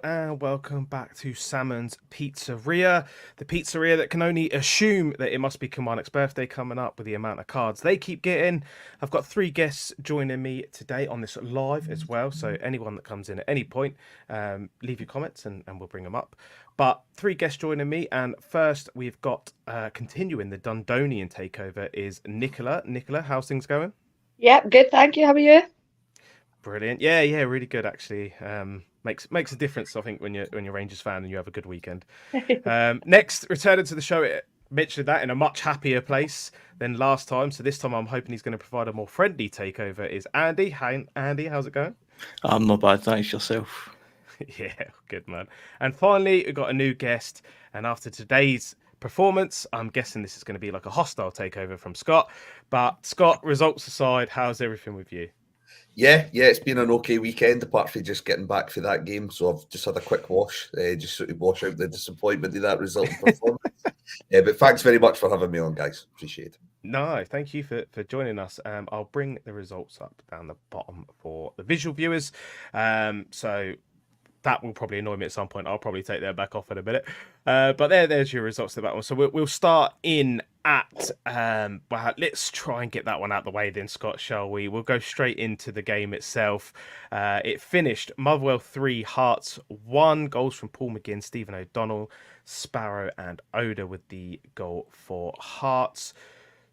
and welcome back to Salmon's Pizzeria, the pizzeria that can only assume that it must be Kilmarnock's birthday coming up with the amount of cards they keep getting. I've got three guests joining me today on this live as well, so anyone that comes in at any point, leave your comments and we'll bring them up. But three guests joining me, and first we've got, continuing the Dundonian takeover, is Nicola. Nicola, how's things going? Yeah, good, thank you. How are you? Brilliant. Yeah, really good actually. Makes a difference, I think, when you're Rangers fan and you have a good weekend. Next, returning to the show, it mentioned that in a much happier place than last time. So this time, I'm hoping he's going to provide a more friendly takeover. Is Andy? Hi, Andy. How's it going? I'm not bad, thanks yourself. Yeah, good man. And finally, we've got a new guest. And after today's performance, I'm guessing this is going to be like a hostile takeover from Scott. But Scott, results aside, how's everything with you? Yeah, it's been an okay weekend apart from just getting back for that game. So I've just had a quick wash, just sort of wash out the disappointment of that result and performance. But thanks very much for having me on, guys. Appreciate it. No, thank you for joining us. I'll bring the results up down the bottom for the visual viewers. So that will probably annoy me at some point. I'll probably take that back off in a minute. But there's your results to that one. So we'll start in at. Well, let's try and get that one out of the way then, Scott, shall we? We'll go straight into the game itself. It finished Motherwell 3, Hearts 1. Goals from Paul McGinn, Stephen O'Donnell, Sparrow, and Oda with the goal for Hearts.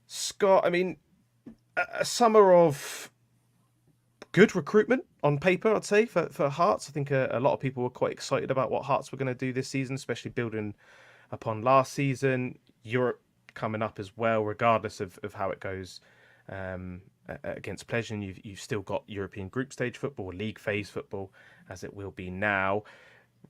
Scott, I mean, a summer of good recruitment on paper, I'd say, for Hearts. I think a lot of people were quite excited about what Hearts were going to do this season, especially building upon last season. Europe coming up as well, regardless of how it goes against Pleasure. And you've still got European group stage football, league phase football, as it will be now.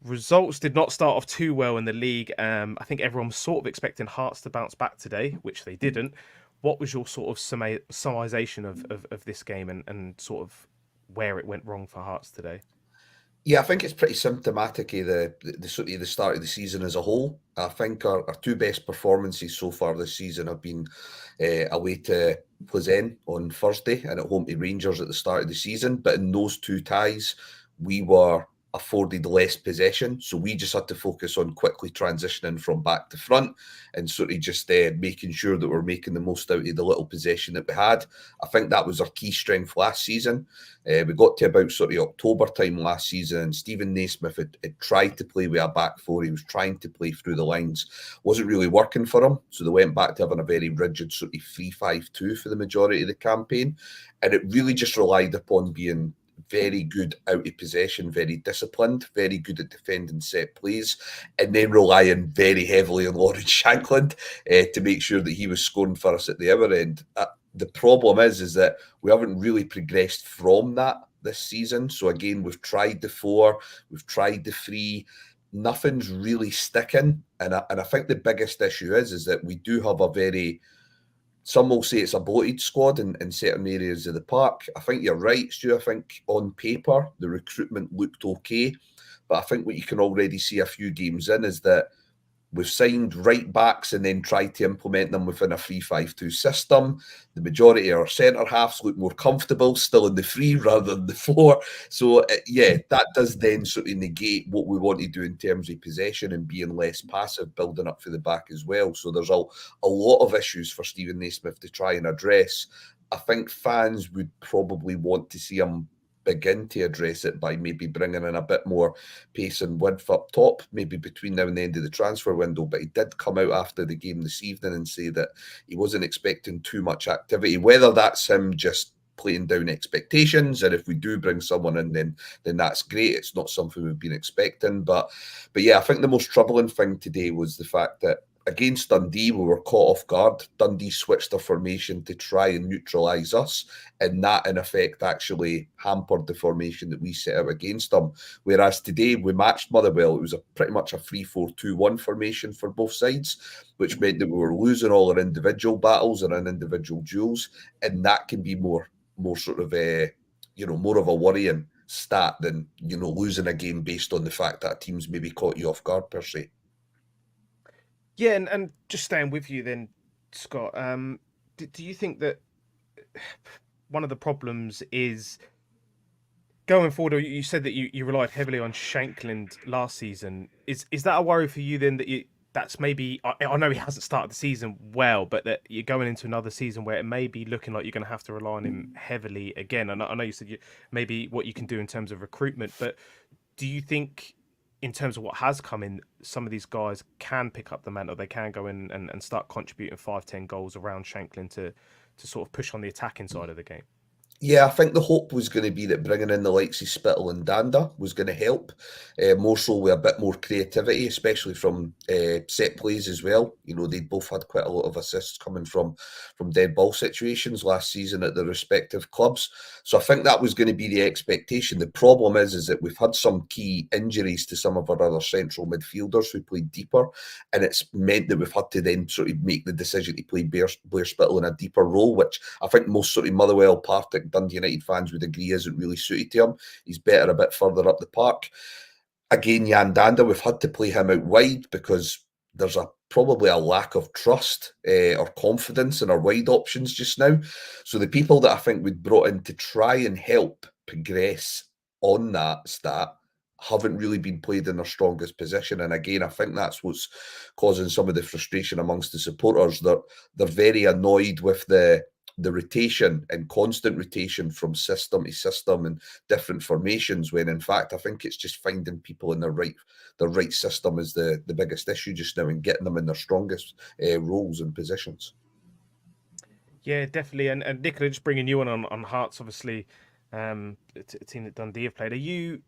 Results did not start off too well in the league. I think everyone was sort of expecting Hearts to bounce back today, which they didn't. What was your sort of summarization of this game and sort of where it went wrong for Hearts today? Yeah, I think it's pretty symptomatic of the sort of the start of the season as a whole. I think our two best performances so far this season have been away to Pleasant on Thursday and at home to Rangers at the start of the season. But in those two ties, we were afforded less possession. So we just had to focus on quickly transitioning from back to front and sort of just making sure that we're making the most out of the little possession that we had. I think that was our key strength last season. We got to about sort of October time last season, and Stephen Naismith had tried to play with a back four. He was trying to play through the lines. Wasn't really working for him. So they went back to having a very rigid sort of 3-5-2 for the majority of the campaign. And it really just relied upon being very good out of possession, very disciplined, very good at defending set plays, and then relying very heavily on Lawrence Shankland to make sure that he was scoring for us at the other end. The problem is that we haven't really progressed from that this season. So again, we've tried the 4, we've tried the 3. Nothing's really sticking, and I think the biggest issue is that we do have a very, some will say it's a bloated squad in certain areas of the park. I think you're right, Stu. I think on paper, the recruitment looked okay. But I think what you can already see a few games in is that we've signed right backs and then tried to implement them within a 3-5-2 system. The majority of our centre halves look more comfortable still in the 3 rather than the 4. So, yeah, that does then sort of negate what we want to do in terms of possession and being less passive, building up for the back as well. So there's a lot of issues for Stephen Naismith to try and address. I think fans would probably want to see him begin to address it by maybe bringing in a bit more pace and width up top, maybe between now and the end of the transfer window. But he did come out after the game this evening and say that he wasn't expecting too much activity. Whether that's him just playing down expectations, and if we do bring someone in, then that's great. It's not something we've been expecting. But yeah, I think the most troubling thing today was the fact that against Dundee, we were caught off guard. Dundee switched their formation to try and neutralise us, and that, in effect, actually hampered the formation that we set out against them. Whereas today, we matched Motherwell. It was pretty much a 3-4-2-1 formation for both sides, which meant that we were losing all our individual battles and our individual duels, and that can be more sort of more of a worrying stat than losing a game based on the fact that a team's maybe caught you off guard per se. Yeah, and just staying with you then, Scott. Do you think that one of the problems is going forward, you said that you relied heavily on Shankland last season. Is that a worry for you then that's maybe, I know he hasn't started the season well, but that you're going into another season where it may be looking like you're going to have to rely on him heavily again? And I know you said maybe what you can do in terms of recruitment, but do you think in terms of what has come in, some of these guys can pick up the mantle? They can go in and start contributing 5-10 goals around Shanklin to sort of push on the attacking side of the game? Yeah, I think the hope was going to be that bringing in the likes of Spittle and Danda was going to help, more so with a bit more creativity, especially from set plays as well. You know, they both had quite a lot of assists coming from dead ball situations last season at their respective clubs. So I think that was going to be the expectation. The problem is that we've had some key injuries to some of our other central midfielders who played deeper, and it's meant that we've had to then sort of make the decision to play Blair Spittle in a deeper role, which I think most sort of Motherwell, Partick, Dundee United fans would agree isn't really suited to him. He's better a bit further up the park. Again, Jan Danda, we've had to play him out wide because there's probably a lack of trust or confidence in our wide options just now. So the people that I think we'd brought in to try and help progress on that stat haven't really been played in their strongest position. And again, I think that's what's causing some of the frustration amongst the supporters. They're very annoyed with the rotation and constant rotation from system to system and different formations, when in fact I think it's just finding people in the right system is the biggest issue just now, and getting them in their strongest roles and positions. Yeah, definitely. And Nicola, just bringing you on Hearts, obviously, a team that Dundee have played.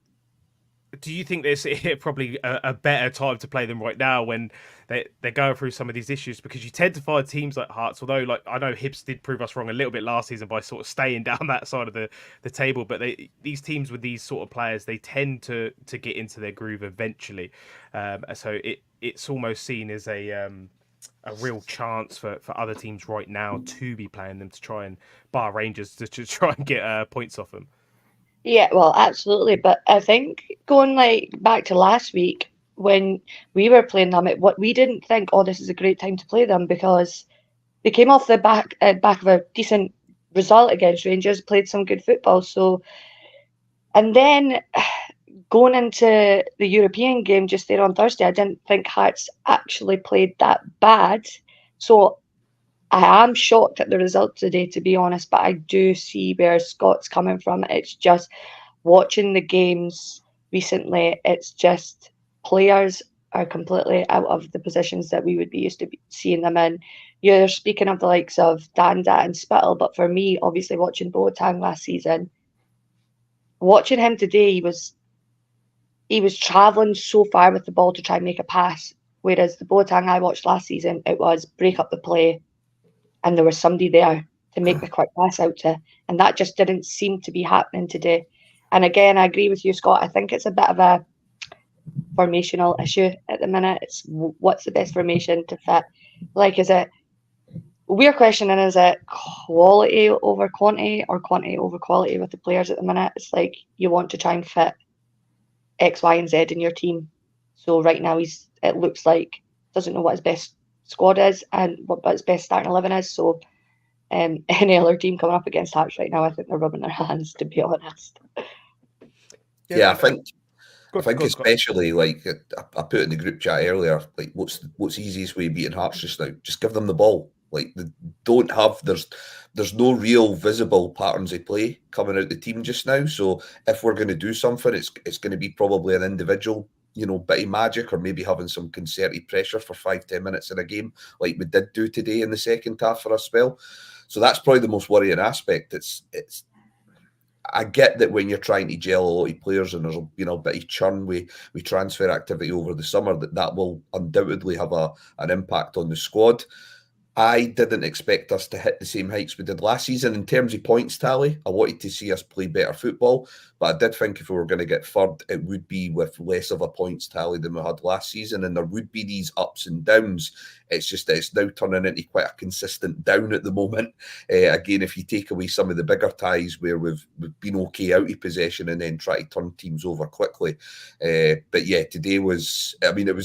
Do you think there's probably a better time to play them right now when they're going through some of these issues? Because you tend to find teams like Hearts, although like I know Hibs did prove us wrong a little bit last season by sort of staying down that side of the table, but these teams with these sort of players, they tend to get into their groove eventually. So it's almost seen as a real chance for other teams right now to be playing them, to try and bar Rangers to try and get points off them. Yeah, well, absolutely. But I think going back to last week when we were playing them, we didn't think, oh, this is a great time to play them, because they came off the back of a decent result against Rangers, played some good football. So, and then going into the European game just there on Thursday, I didn't think Hearts actually played that bad. So I am shocked at the result today, to be honest, but I do see where Scott's coming from. It's just watching the games recently, it's just players are completely out of the positions that we would be used to seeing them in. You're speaking of the likes of Danda and Spittle, but for me, obviously watching Boateng last season, watching him today, he was travelling so far with the ball to try and make a pass, whereas the Boateng I watched last season, it was break up the play, and there was somebody there to make the quick pass out to. And that just didn't seem to be happening today. And again, I agree with you, Scott. I think it's a bit of a formational issue at the minute. It's what's the best formation to fit? Like, we're questioning, is it quality over quantity or quantity over quality with the players at the minute? It's like you want to try and fit X, Y, and Z in your team. So right now it looks like doesn't know what his best squad is and what his best starting 11 is. So any other team coming up against Hearts right now, I think they're rubbing their hands, to be honest. Yeah, I think Good, especially like I put in the group chat earlier, like what's the easiest way of beating Hearts just now? Just give them the ball. Like there's no real visible patterns of play coming out the team just now. So if we're going to do something, it's going to be probably an individual, bit of magic, or maybe having some concerted pressure for 5-10 minutes in a game, like we did do today in the second half for a spell. So that's probably the most worrying aspect. I get that when you're trying to gel a lot of players and there's a bit of churn with transfer activity over the summer, that will undoubtedly have an impact on the squad. I didn't expect us to hit the same heights we did last season in terms of points tally. I wanted to see us play better football, but I did think if we were going to get third, it would be with less of a points tally than we had last season, and there would be these ups and downs. It's just that it's now turning into quite a consistent down at the moment. Again, if you take away some of the bigger ties where we've been okay out of possession and then try to turn teams over quickly. But yeah, today it was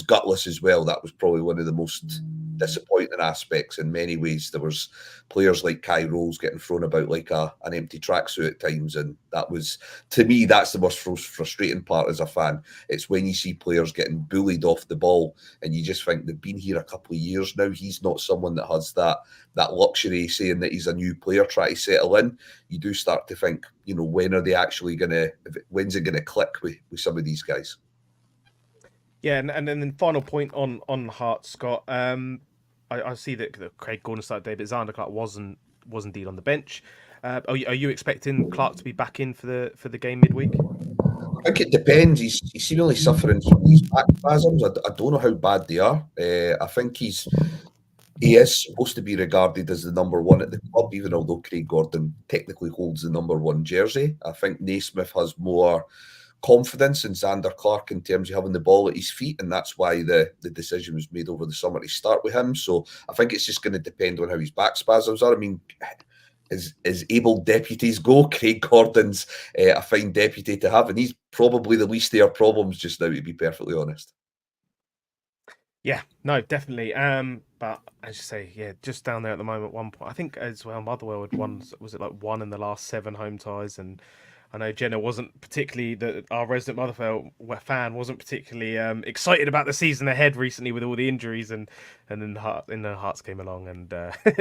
gutless as well. That was probably one of the most disappointing aspects in many ways. There was players like Kai Rolls getting thrown about like an empty tracksuit at times, and that was, to me, that's the most frustrating part as a fan. It's when you see players getting bullied off the ball, and you just think they've been here a couple of years now. He's not someone that has that luxury saying that he's a new player trying to settle in. You do start to think, when are they actually when's it gonna click with some of these guys? Yeah, and then final point on Hart, Scott. I see that Craig Gordon started today, but Xander Clark was indeed on the bench. Are you expecting Clark to be back in for the game midweek? I think it depends. He's seemingly suffering from these back spasms. I don't know how bad they are. I think he is supposed to be regarded as the number one at the club, even although Craig Gordon technically holds the number one jersey. I think Naismith has more confidence in Xander Clark in terms of having the ball at his feet, and that's why the decision was made over the summer to start with him. So I think it's just going to depend on how his back spasms are. I mean, as able deputies go, Craig Gordon's a fine deputy to have, and he's probably the least of our problems just now, to be perfectly honest. Yeah, no, definitely. But as you say, yeah, just down there at the moment. One point, I think as well, Motherwell had won. Was it like one in the last 7 home ties? And I know Jenna wasn't particularly our resident Motherwell fan wasn't particularly excited about the season ahead recently with all the injuries, and then Hearts came along and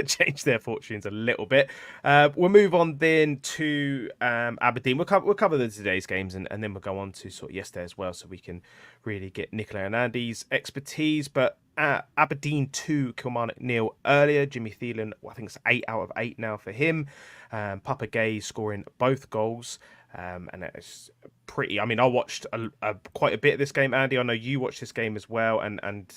changed their fortunes a little bit. We'll move on then to Aberdeen. We'll cover today's games and then we'll go on to sort of yesterday as well, so we can really get Nicola and Andy's expertise. But Aberdeen 2, Kilmarnock 0 earlier. Jimmy Thielen, I think it's 8 out of 8 now for him. Papa Gay scoring both goals. And it's pretty. I mean, I watched quite a bit of this game, Andy. I know you watched this game as well, and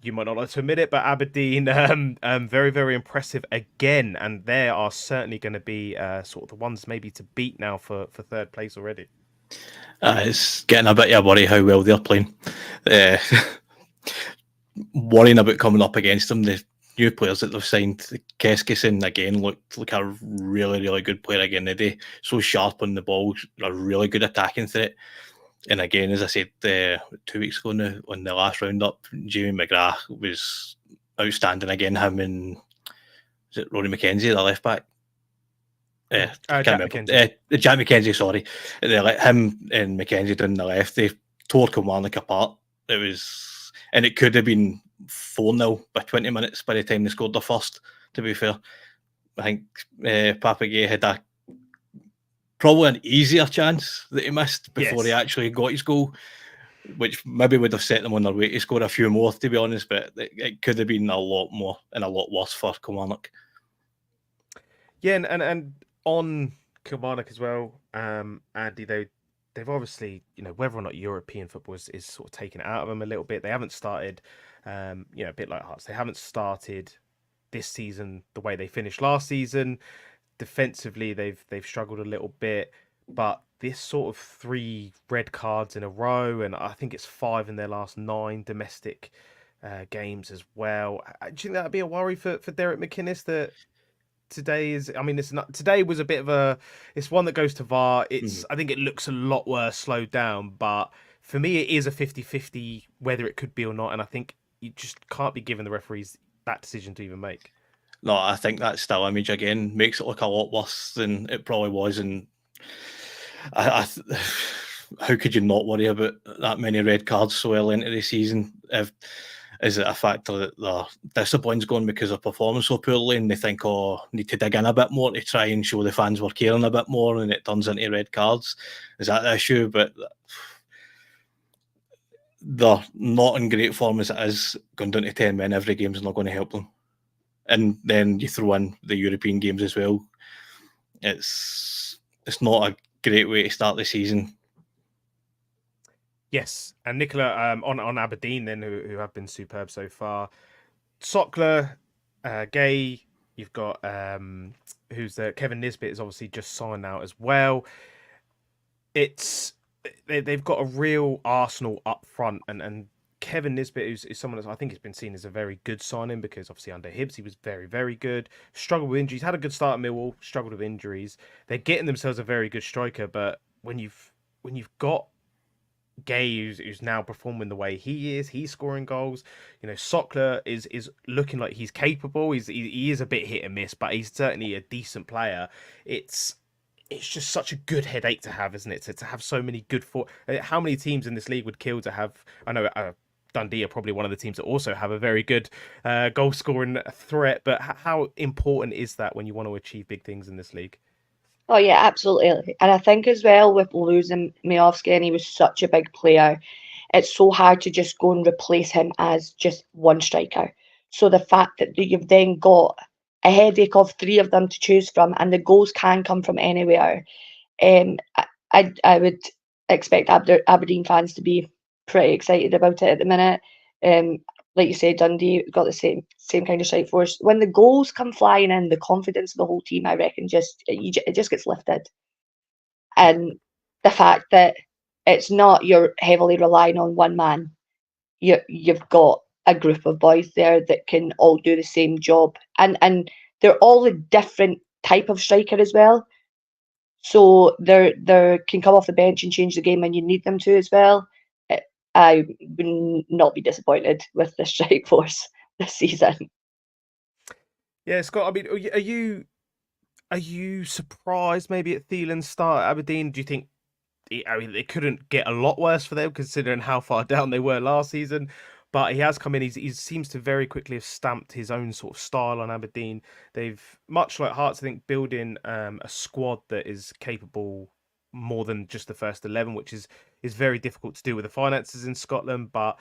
you might not like to admit it, but Aberdeen, very, very impressive again, and they are certainly going to be sort of the ones maybe to beat now for third place already. It's getting a bit of a worry how well they're playing. Worrying about coming up against them. The new players that they've signed, Keskisen again looked like a really, really good player again today. So sharp on the ball, a really good attacking threat. And again, as I said 2 weeks ago now, on the last roundup, Jamie McGrath was outstanding again. Him and is it Rory McKenzie, the left back? Jack McKenzie, sorry. They let him and McKenzie down the left. They tore Kilmarnock apart. And it could have been 4-0 by 20 minutes by the time they scored the first, to be fair. I think Papagay had probably an easier chance that he missed before he actually got his goal, which maybe would have set them on their way to score a few more, to be honest, but it could have been a lot more and a lot worse for Kilmarnock. Yeah, and on Kilmarnock as well, Andy, they've obviously, whether or not European football is sort of taken it out of them a little bit. They haven't started, a bit like Hearts. They haven't started this season the way they finished last season. Defensively, they've struggled a little bit, but this sort of 3 red cards in a row, and I think it's 5 in their last 9 domestic games as well. Do you think that'd be a worry for Derek McInnes that? Today was a bit of it's one that goes to VAR. I think it looks a lot worse slowed down, but for me it is a 50-50 whether it could be or not, and I think you just can't be giving the referees that decision to even make. No, I think that still image again makes it look a lot worse than it probably was, and how could you not worry about that many red cards so early into the season? Is it a factor that their discipline's gone because of performance so poorly and they think, need to dig in a bit more to try and show the fans we're caring a bit more, and it turns into red cards? Is that the issue? But they're not in great form as it is. Going down to 10 men every game is not going to help them. And then you throw in the European games as well. It's not a great way to start the season. Yes, and Nicola on Aberdeen then, who have been superb so far. Sockler, Gay, you've got Kevin Nisbet is obviously just signed out as well. They've got a real Arsenal up front, and Kevin Nisbet is someone that I think has been seen as a very good signing, because obviously under Hibbs he was very, very good. Struggled with injuries, had a good start at Millwall, struggled with injuries. They're getting themselves a very good striker, but when you've got Gay, who's now performing the way he is, he's scoring goals. Sockler is looking like he's capable. He is a bit hit and miss, but he's certainly a decent player. It's just such a good headache to have, isn't it? To have so many good how many teams in this league would kill to have? I know Dundee are probably one of the teams that also have a very good goal scoring threat, but how important is that when you want to achieve big things in this league? Oh yeah, absolutely. And I think as well with losing Miovski, and he was such a big player, it's so hard to just go and replace him as just one striker. So the fact that you've then got a headache of three of them to choose from, and the goals can come from anywhere, I would expect Aberdeen fans to be pretty excited about it at the minute. Like you said, Dundee got the same kind of strike force. When the goals come flying in, the confidence of the whole team, I reckon, it just gets lifted. And the fact that it's not you're heavily relying on one man. You've got a group of boys there that can all do the same job, and they're all a different type of striker as well. So they can come off the bench and change the game when you need them to as well. I would not be disappointed with the strike force this season. Yeah, Scott. I mean, are you surprised maybe at Thielen's start at Aberdeen? Do you think? I mean, it couldn't get a lot worse for them considering how far down they were last season. But he has come in. He seems to very quickly have stamped his own sort of style on Aberdeen. They've, much like Hearts, I think, building a squad that is capable more than just the first 11, which is very difficult to do with the finances in Scotland. But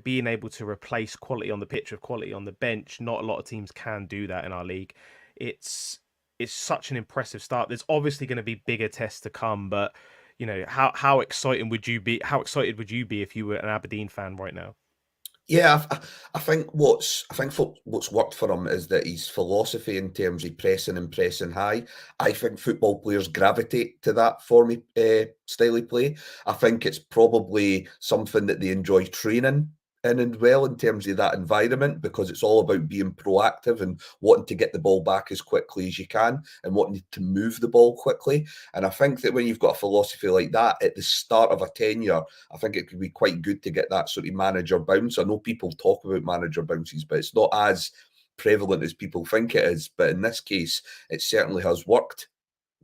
being able to replace quality on the pitch with quality on the bench, not a lot of teams can do that in our league. It's such an impressive start. There's obviously going to be bigger tests to come, but how excited would you be? How excited would you be if you were an Aberdeen fan right now? Yeah, I think what's worked for him is that his philosophy in terms of pressing and pressing high. I think football players gravitate to that form of style of play. I think it's probably something that they enjoy training in and well in terms of that environment, because it's all about being proactive and wanting to get the ball back as quickly as you can and wanting to move the ball quickly. And I think that when you've got a philosophy like that at the start of a tenure, I think it could be quite good to get that sort of manager bounce. I know people talk about manager bounces, but it's not as prevalent as people think it is. But in this case, it certainly has worked.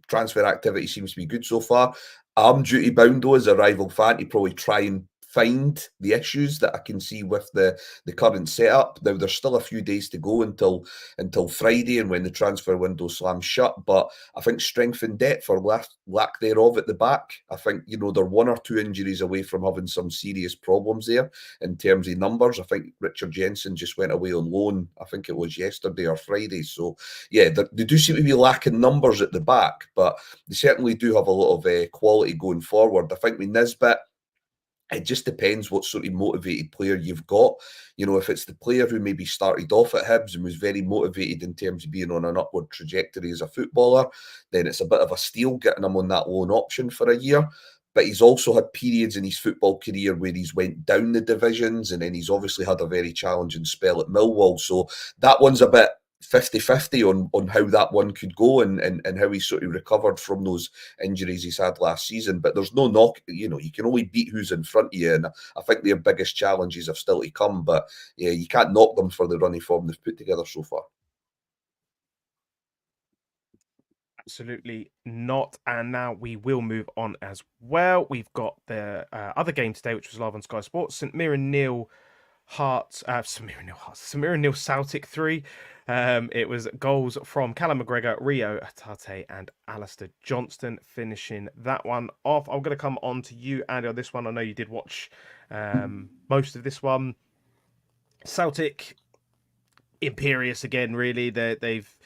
Transfer activity seems to be good so far. I'm duty bound, though, as a rival fan, to probably try and find the issues that I can see with the current setup. Now, there's still a few days to go until Friday and when the transfer window slams shut, but I think strength and depth or lack thereof at the back, I think, they're one or two injuries away from having some serious problems there in terms of numbers. I think Richard Jensen just went away on loan, I think it was yesterday or Friday. So, yeah, they do seem to be lacking numbers at the back, but they certainly do have a lot of quality going forward. I think with Nisbet, it just depends what sort of motivated player you've got. If it's the player who maybe started off at Hibs and was very motivated in terms of being on an upward trajectory as a footballer, then it's a bit of a steal getting him on that loan option for a year. But he's also had periods in his football career where he's went down the divisions, and then he's obviously had a very challenging spell at Millwall. So that one's a bit 50-50 on how that one could go and how he sort of recovered from those injuries he's had last season. But there's no knock, you can only beat who's in front of you, and I think their biggest challenges have still to come, but yeah, you can't knock them for the running form they've put together so far. Absolutely not. And now we will move on as well. We've got the other game today, which was live on Sky Sports. St Mirren nil, St Mirren nil, Celtic 3. It was goals from Callum McGregor, Rio Atate, and Alistair Johnston finishing that one off. I'm going to come on to you, Andy, on this one. I know you did watch most of this one. Celtic, imperious again, really. They've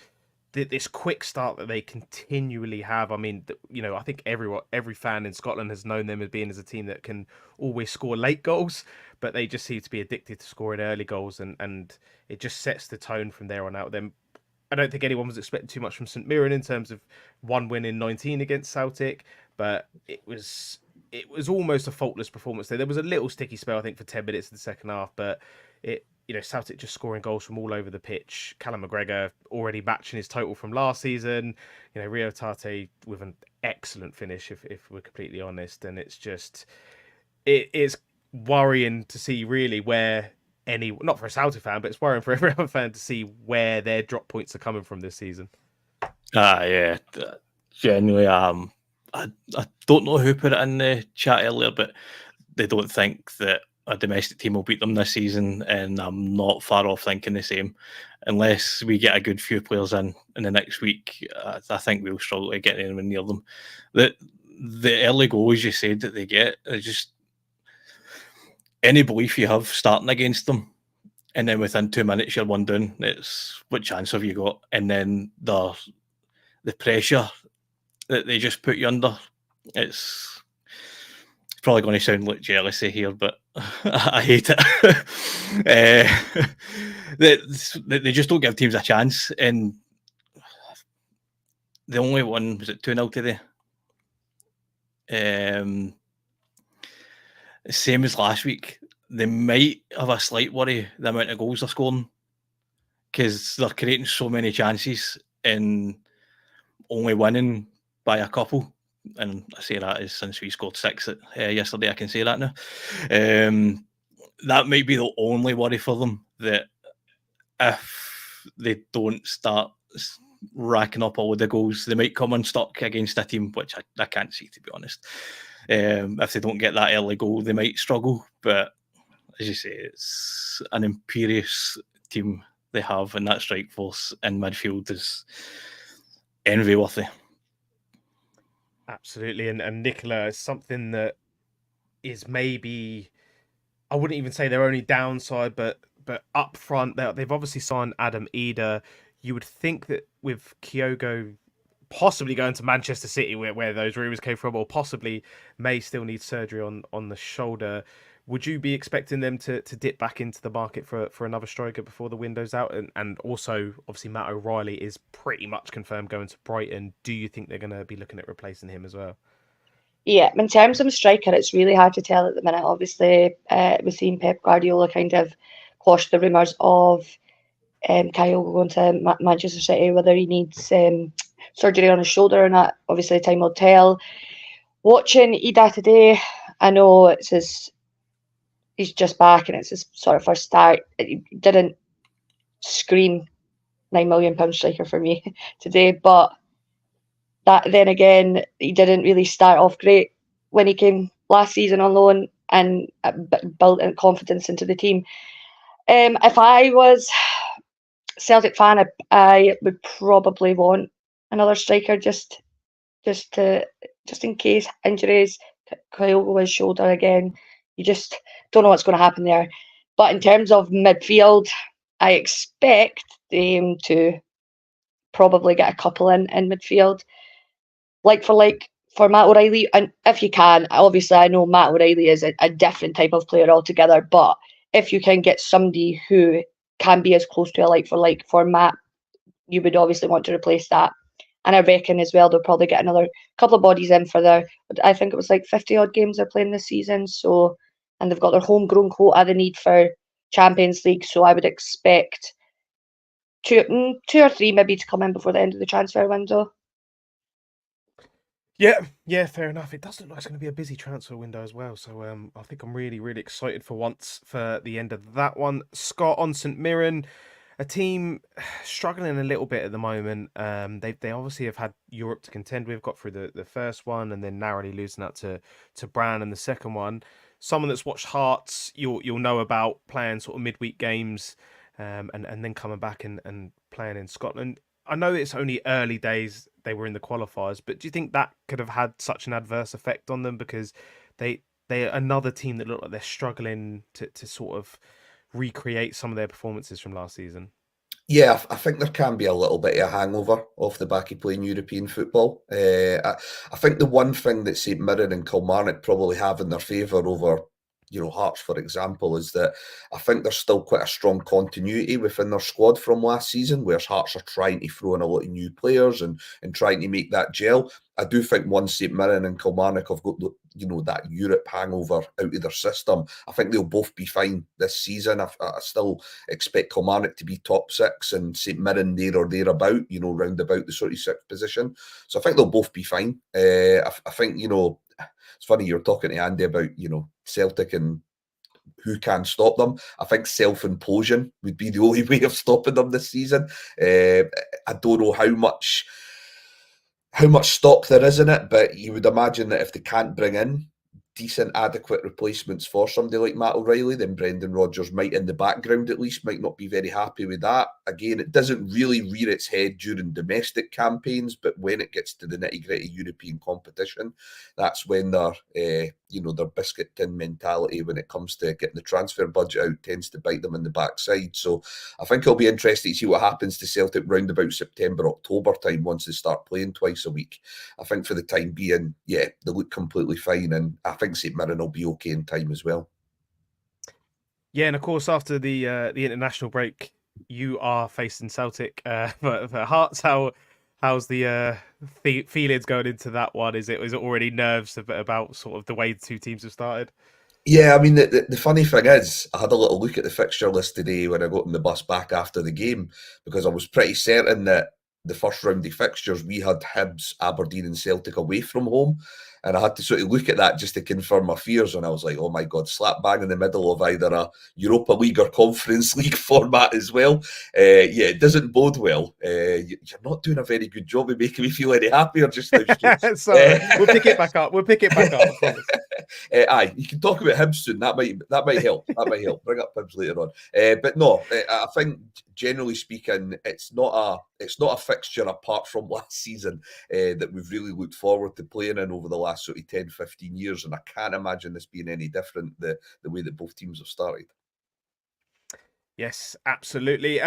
this quick start that they continually have. I mean, I think every fan in Scotland has known them as being as a team that can always score late goals, but they just seem to be addicted to scoring early goals, and it just sets the tone from there on out. Then I don't think anyone was expecting too much from St Mirren in terms of one win in 19 against Celtic, but it was almost a faultless performance there. There was a little sticky spell, I think, for 10 minutes in the second half, but Celtic just scoring goals from all over the pitch. Callum McGregor already matching his total from last season. Rio Tate with an excellent finish, if we're completely honest. And it's just, it's worrying to see really where not for a Celtic fan, but it's worrying for every other fan to see where their drop points are coming from this season. Yeah, genuinely. I don't know who put it in the chat earlier, but they don't think that a domestic team will beat them this season, and I'm not far off thinking the same. Unless we get a good few players in the next week, I think we'll struggle to get anyone near them. The early goals you said that they get, just any belief you have starting against them, and then within 2 minutes you're 1 down. It's what chance have you got? And then the pressure that they just put you under. It's probably going to sound like jealousy here, but I hate it. They just don't give teams a chance, and the only one was it 2-0 today. Same as last week. They might have a slight worry the amount of goals they're scoring because they're creating so many chances and only winning by a couple. And I say that is since we scored 6 yesterday, I can say that now. That might be the only worry for them, that if they don't start racking up all the goals, they might come unstuck against a team, which I can't see, to be honest. If they don't get that early goal, they might struggle. But as you say, it's an imperious team they have, and that strike force in midfield is envy-worthy. Absolutely, and Nicola is something that is maybe, I wouldn't even say their only downside, but up front, they've obviously signed Adam Eder. You would think that with Kyogo possibly going to Manchester City, where those rumours came from, or possibly may still need surgery on the shoulder, would you be expecting them to dip back into the market for another striker before the window's out? And also, obviously, Matt O'Reilly is pretty much confirmed going to Brighton. Do you think they're going to be looking at replacing him as well? Yeah, in terms of striker, it's really hard to tell at the minute. Obviously, we've seen Pep Guardiola kind of quash the rumours of Kyle going to Manchester City, whether he needs surgery on his shoulder or not. Obviously, time will tell. Watching Ida today, I know he's just back and it's his sort of first start. He didn't scream £9 million striker for me today, but that then again, he didn't really start off great when he came last season on loan and built confidence into the team. If I was Celtic fan, I would probably want another striker just in case injuries. Kyle his shoulder again. You just don't know what's going to happen there. But in terms of midfield, I expect them to probably get a couple in midfield. Like for Matt O'Reilly, and if you can, obviously I know Matt O'Reilly is a different type of player altogether, but if you can get somebody who can be as close to a like for Matt, you would obviously want to replace that. And I reckon as well they'll probably get another couple of bodies in for I think it was like 50 odd games they're playing this season. So, and they've got their homegrown quota they need for Champions League. So I would expect two or three maybe to come in before the end of the transfer window. Yeah, fair enough. It does look like it's going to be a busy transfer window as well. So I think I'm really, really excited for once for the end of that one. Scott, on St Mirren, a team struggling a little bit at the moment. They obviously have had Europe to contend with, got through the first one, and then narrowly losing out to Brann in the second one. Someone that's watched Hearts, you'll know about playing sort of midweek games, and then coming back and playing in Scotland. I know it's only early days, they were in the qualifiers, but do you think that could have had such an adverse effect on them? Because they're another team that look like they're struggling to sort of recreate some of their performances from last season. Yeah, I think there can be a little bit of a hangover off the back of playing European football. I think the one thing that St Mirren and Kilmarnock probably have in their favour over, Hearts, for example, is that I think there's still quite a strong continuity within their squad from last season, whereas Hearts are trying to throw in a lot of new players and trying to make that gel. I do think once St Mirren and Kilmarnock have got that Europe hangover out of their system, I think they'll both be fine this season. I still expect Kilmarnock to be top 6 and St Mirren there or thereabout, round about the sort of 6th position. So I think they'll both be fine. I think, it's funny you're talking to Andy about Celtic and who can stop them. I think self-implosion would be the only way of stopping them this season. I don't know how much stock there is in it, but you would imagine that if they can't bring in decent, adequate replacements for somebody like Matt O'Reilly, then Brendan Rodgers might, in the background at least, might not be very happy with that. Again, it doesn't really rear its head during domestic campaigns, but when it gets to the nitty-gritty European competition, that's when their biscuit tin mentality when it comes to getting the transfer budget out tends to bite them in the backside. So I think it'll be interesting to see what happens to Celtic round about September, October time once they start playing twice a week. I think for the time being, yeah, they look completely fine, and I think St Mirren will be okay in time as well. Yeah, and of course after the international break, you are facing Celtic for Hearts. How's the feelings going into that one? Is it already nerves about sort of the way the two teams have started? Yeah, I mean, the funny thing is, I had a little look at the fixture list today when I got on the bus back after the game, because I was pretty certain that the first roundy fixtures, we had Hibs, Aberdeen and Celtic away from home. And I had to sort of look at that just to confirm my fears. And I was like, oh my God, slap bang in the middle of either a Europa League or Conference League format as well. Yeah, it doesn't bode well. You're not doing a very good job of making me feel any happier just now. So we'll pick it back up. I promise. Aye, you can talk about Hibs soon. That might help. That might help. Bring up Hibs later on. But no, I think generally speaking, it's not a fixture apart from last season that we've really looked forward to playing in over the last sort of 10, 15 years, and I can't imagine this being any different the way that both teams have started. Yes, absolutely.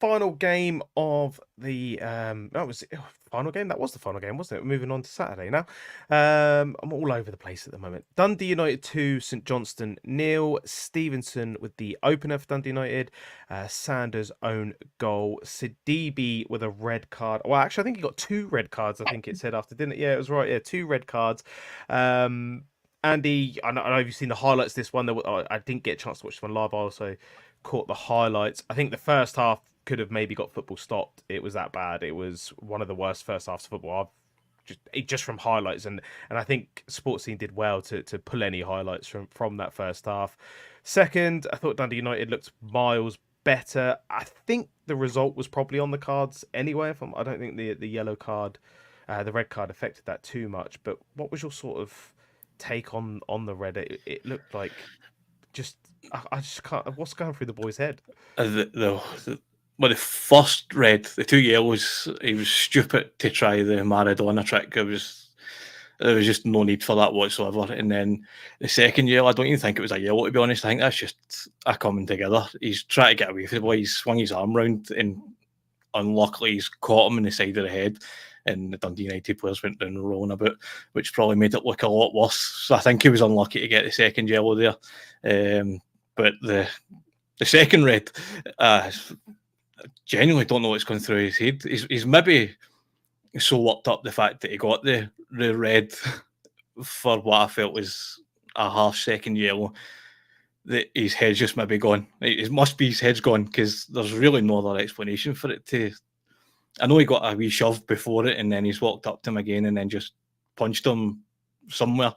Final game of the that was final game. That was the final game, wasn't it? We're moving on to Saturday now. I'm all over the place at the moment. Dundee United 2, St Johnstone 0. Stevenson with the opener for Dundee United. Sanders' own goal. Sidibe with a red card. Well, actually, I think he got 2 red cards. I think it said after, didn't it? Yeah, it was right. Yeah, 2 red cards. Andy, I know you've seen the highlights. This one, I didn't get a chance to watch this one live. I also caught the highlights. I think the first half could have maybe got football stopped. It was that bad. It was one of the worst first halves of football I've just from highlights, and I think Sports Scene did well to pull any highlights from that first half. Second, I thought Dundee United looked miles better. I think the result was probably on the cards anyway. I don't think the yellow card, the red card affected that too much. But what was your sort of take on the red? It looked like just. I just can't. What's going through the boy's head? The first red, the 2 yellows, he was stupid to try the Maradona trick. There was just no need for that whatsoever. And then the second yellow, I don't even think it was a yellow, to be honest. I think that's just a coming together. He's trying to get away from the boy. He's swung his arm round, and unluckily he's caught him in the side of the head. And the Dundee United players went down rolling about, which probably made it look a lot worse. So I think he was unlucky to get the second yellow there. But the second red, I genuinely don't know what's going through his head. He's maybe so worked up the fact that he got the red for what I felt was a harsh second yellow that his head's just maybe gone. It must be his head's gone, because there's really no other explanation for it. I know he got a wee shove before it, and then he's walked up to him again and then just punched him somewhere.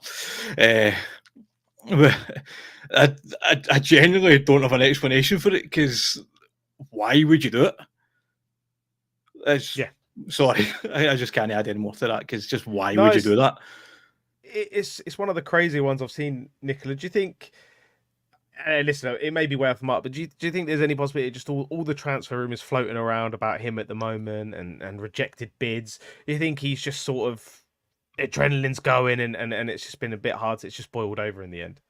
I genuinely don't have an explanation for it, because why would you do it? Sorry, I just can't add any more to that, because just why would you do that? It's one of the crazy ones I've seen, Nicola. Do you think? Listen, it may be way off the mark, but do you think there's any possibility just all the transfer rumours floating around about him at the moment and rejected bids? Do you think he's just sort of adrenaline's going and it's just been a bit hard? It's just boiled over in the end.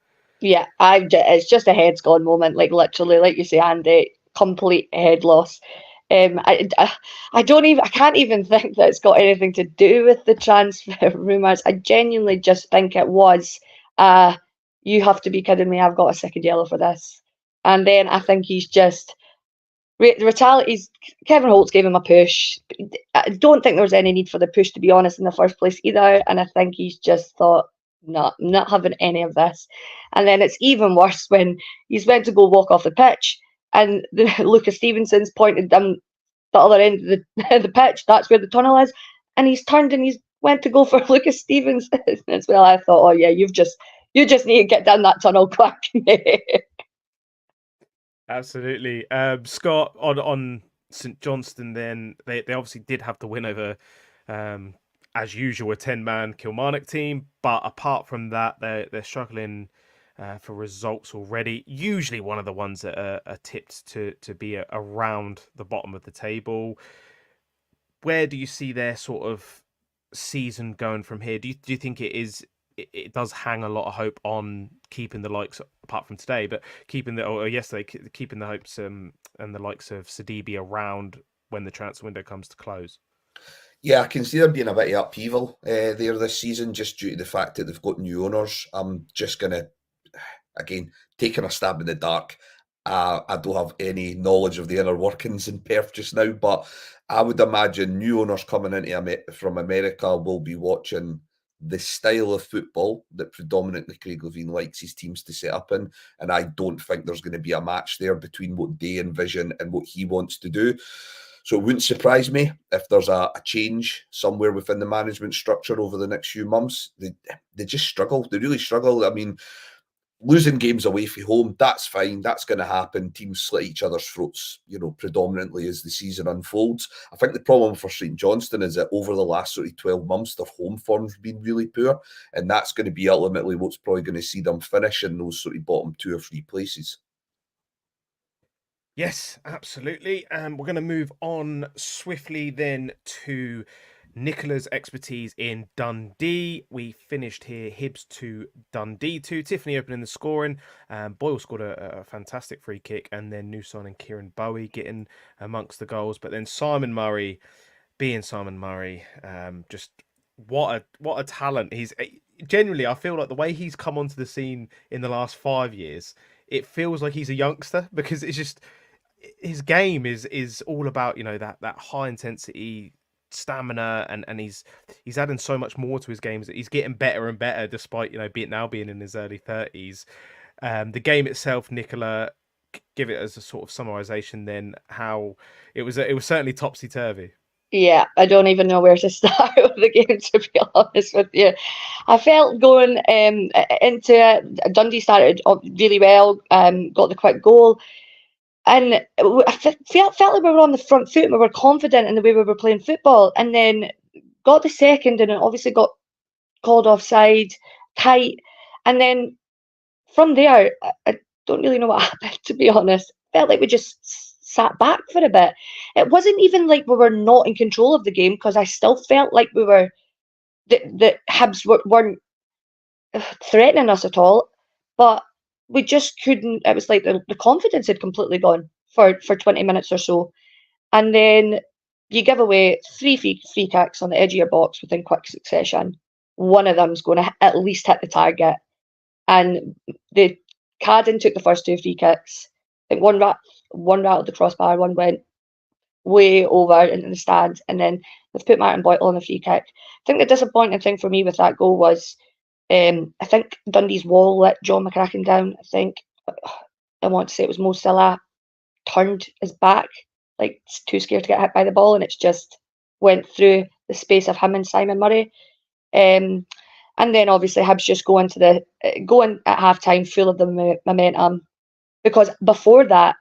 Yeah, it's just a head's gone moment, like literally, like you say, Andy, complete head loss. I can't even think that it's got anything to do with the transfer rumours. I genuinely just think it was, you have to be kidding me, I've got a second yellow for this. And then I think he's just, Kevin Holtz gave him a push. I don't think there was any need for the push, to be honest, in the first place either. And I think he's just thought, no, I'm not having any of this. And then it's even worse when he's went to go walk off the pitch, and Lucas Stevenson's pointed down the other end of the pitch. That's where the tunnel is. And he's turned and he's went to go for Lucas Stevens as well. I thought, oh yeah, you just need to get down that tunnel quick. Absolutely. Scott, on St Johnstone, then they obviously did have the win over, as usual, a 10-man Kilmarnock team. But apart from that, they're struggling for results already. Usually one of the ones that are tipped to be around the bottom of the table. Where do you see their sort of season going from here? Do you think it does hang a lot of hope on keeping the likes, apart from today, but keeping yesterday, keeping the hopes and the likes of Sidibe around when the transfer window comes to close? Yeah, I can see there being a bit of upheaval there this season, just due to the fact that they've got new owners. I'm just going to, again, taking a stab in the dark. I don't have any knowledge of the inner workings in Perth just now, but I would imagine new owners coming into from America will be watching the style of football that predominantly Craig Levein likes his teams to set up in, and I don't think there's going to be a match there between what they envision and what he wants to do. So it wouldn't surprise me if there's a change somewhere within the management structure over the next few months. They just struggle. They really struggle. I mean, losing games away from home, that's fine. That's going to happen. Teams slit each other's throats, predominantly as the season unfolds. I think the problem for St Johnstone is that over the last sort of 12 months, their home form's been really poor. And that's going to be ultimately what's probably going to see them finish in those sort of bottom 2 or 3 places. Yes, absolutely. And we're going to move on swiftly then to Nicola's expertise in Dundee. We finished here Hibs 2, Dundee 2. Tiffany opening the scoring. Boyle scored a fantastic free kick, and then new signing Kieran Bowie getting amongst the goals. But then Simon Murray, being Simon Murray, just what a talent. He's genuinely, I feel like the way he's come onto the scene in the last 5 years, it feels like he's a youngster, because it's just his game is all about that high intensity stamina, and he's adding so much more to his games that he's getting better and better despite being in his early 30s. The game itself, Nicola, give it as a sort of summarization then, how it was certainly topsy-turvy. Yeah, I don't even know where to start with the game, to be honest with you. I felt going into Dundee started really well, got the quick goal. And I felt like we were on the front foot and we were confident in the way we were playing football. And then got the second, and it obviously got called offside, tight. And then from there, I don't really know what happened, to be honest. Felt like we just sat back for a bit. It wasn't even like we were not in control of the game, because I still felt like we were, the Hibs weren't threatening us at all. But we just couldn't. It was like the confidence had completely gone for 20 minutes or so. And then you give away 3 free kicks on the edge of your box within quick succession. One of them's going to at least hit the target. And the Cadden took the first 2 free kicks. I think one rattled the crossbar, one went way over into the stand, and then they've put Martin Boyle on the free kick. I think the disappointing thing for me with that goal was, I think Dundee's wall let John McCracken down. I think, I want to say it was Mo Salah turned his back, like too scared to get hit by the ball, and it's just went through the space of him and Simon Murray. And then obviously Hibs just go in at half time full of the momentum, because before that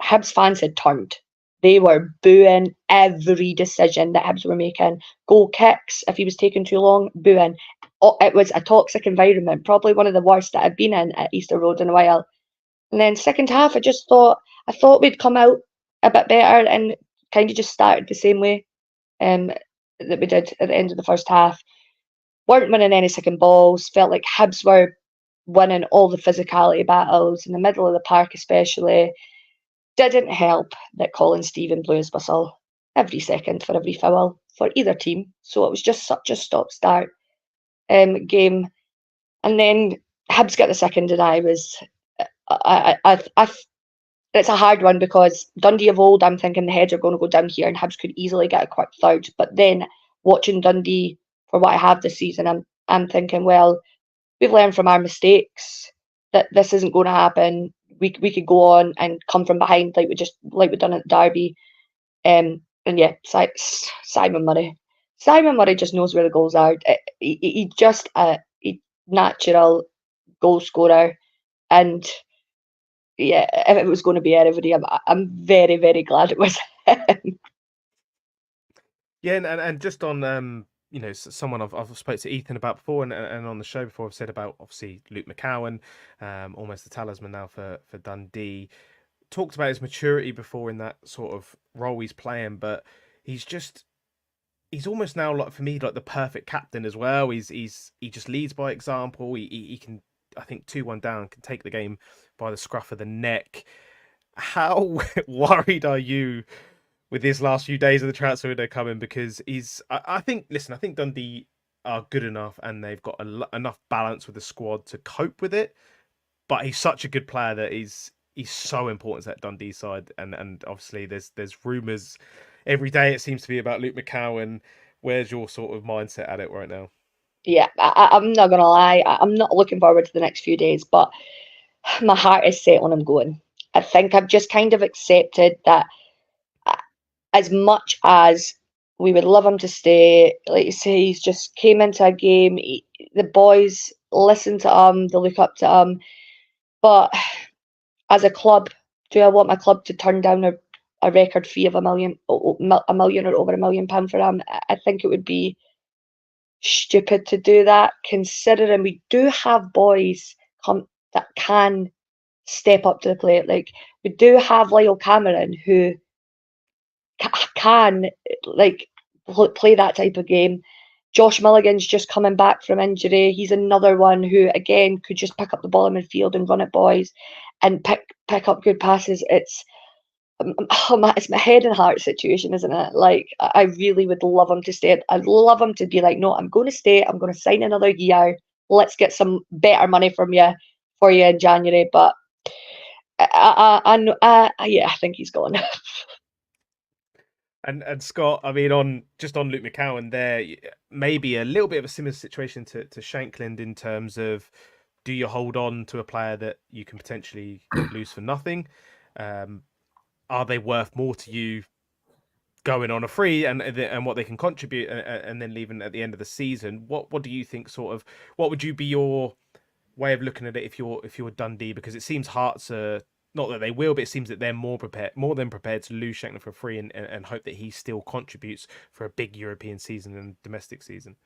Hibs fans had turned. They were booing every decision that Hibs were making. Goal kicks, if he was taking too long, booing. It was a toxic environment, probably one of the worst that I've been in at Easter Road in a while. And then second half, I thought we'd come out a bit better, and kind of just started the same way that we did at the end of the first half. Weren't winning any second balls. Felt like Hibs were winning all the physicality battles in the middle of the park, especially. Didn't help that Colin Stephen blew his whistle every second for every foul for either team. So it was just such a stop-start game. And then Hibs got the second, and I was, it's a hard one, because Dundee of old, I'm thinking the heads are going to go down here, and Hibs could easily get a quick third. But then watching Dundee for what I have this season, I'm thinking, well, we've learned from our mistakes that this isn't going to happen. We could go on and come from behind like we've done at Derby. And yeah, Simon Murray. Simon Murray just knows where the goals are. He just a natural goal scorer, and yeah, if it was going to be anybody, I'm very, very glad it was him. Yeah, and just on someone I've spoke to Ethan about before, and on the show before, I've said about obviously Luke McCowan, almost the talisman now for Dundee. Talked about his maturity before in that sort of role he's playing, but he's almost now, like, for me, like the perfect captain as well. He just leads by example. He can, I think, 2-1 down, can take the game by the scruff of the neck. How worried are you with these last few days of the transfer window coming? Because I think Dundee are good enough and they've got enough balance with the squad to cope with it. But he's such a good player that he's so important to that Dundee side, and obviously there's rumours every day, it seems to be, about Luke McCowan. Where's your sort of mindset at it right now? Yeah, I'm not gonna lie. I'm not looking forward to the next few days, but my heart is set on him going. I think I've just kind of accepted that, as much as we would love him to stay, like you say, he's just came into a game. The boys listen to him, they look up to him. But as a club, do I want my club to turn down a record fee of £1 million or over £1 million for him? I think it would be stupid to do that, considering we do have boys that can step up to the plate. Like, we do have Lyle Cameron, who can, like, play that type of game. Josh Milligan's just coming back from injury. He's another one who, again, could just pick up the ball in midfield and run at boys and pick up good passes. It's my head and heart situation, isn't it? Like, I really would love him to stay. I'd love him to be like, no, I'm going to stay. I'm going to sign another year. Let's get some better money from you for you in January. But I think he's gone. And Scott, I mean, on Luke McCowan there, maybe a little bit of a similar situation to Shankland in terms of, do you hold on to a player that you can potentially lose for nothing? Are they worth more to you going on a free and what they can contribute, and then leaving at the end of the season? What do you think? Sort of, what would you be your way of looking at it if you're Dundee? Because it seems Hearts are, not that they will, but it seems that they're more than prepared to lose Shankland for free and hope that he still contributes for a big European season and domestic season.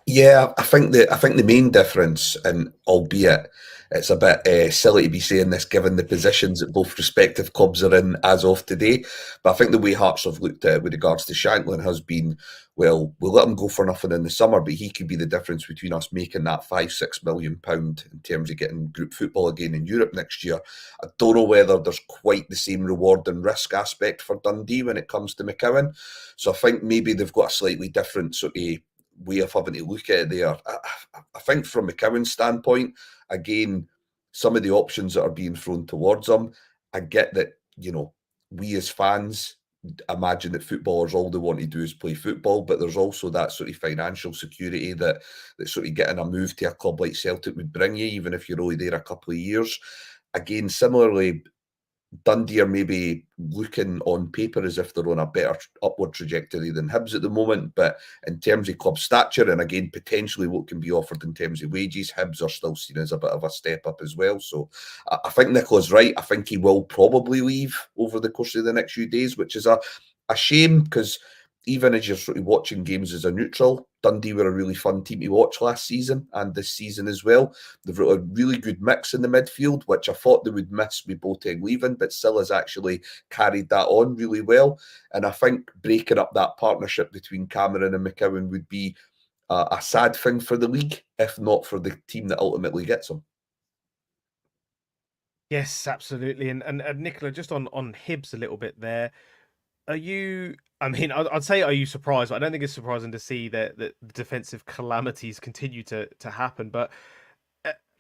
Yeah, I think the main difference, and albeit it's a bit silly to be saying this given the positions that both respective clubs are in as of today, but I think the way Hearts have looked at it with regards to Shanklin has been, well, we'll let him go for nothing in the summer, but he could be the difference between us making that £5-6 million in terms of getting group football again in Europe next year. I don't know whether there's quite the same reward and risk aspect for Dundee when it comes to McCowan, so I think maybe they've got a slightly different sort of way of having to look at it there. I think from McCowan's standpoint, again, some of the options that are being thrown towards him, I get that, we as fans imagine that footballers, all they want to do is play football, but there's also that sort of financial security that sort of getting a move to a club like Celtic would bring you, even if you're only there a couple of years. Again, similarly, Dundee are maybe looking on paper as if they're on a better upward trajectory than Hibs at the moment, but in terms of club stature and again potentially what can be offered in terms of wages, Hibs are still seen as a bit of a step up as well. So I think Nicola's right. I think he will probably leave over the course of the next few days, which is a shame, because even as you're sort of watching games as a neutral, Dundee were a really fun team to watch last season and this season as well. They've got a really good mix in the midfield, which I thought they would miss with Boateng leaving, but still has actually carried that on really well. And I think breaking up that partnership between Cameron and McCowan would be a sad thing for the league, if not for the team that ultimately gets them. Yes, absolutely. And Nicola, just on Hibs a little bit there. Are you? I mean, I'd say, are you surprised? But I don't think it's surprising to see that the defensive calamities continue to happen. But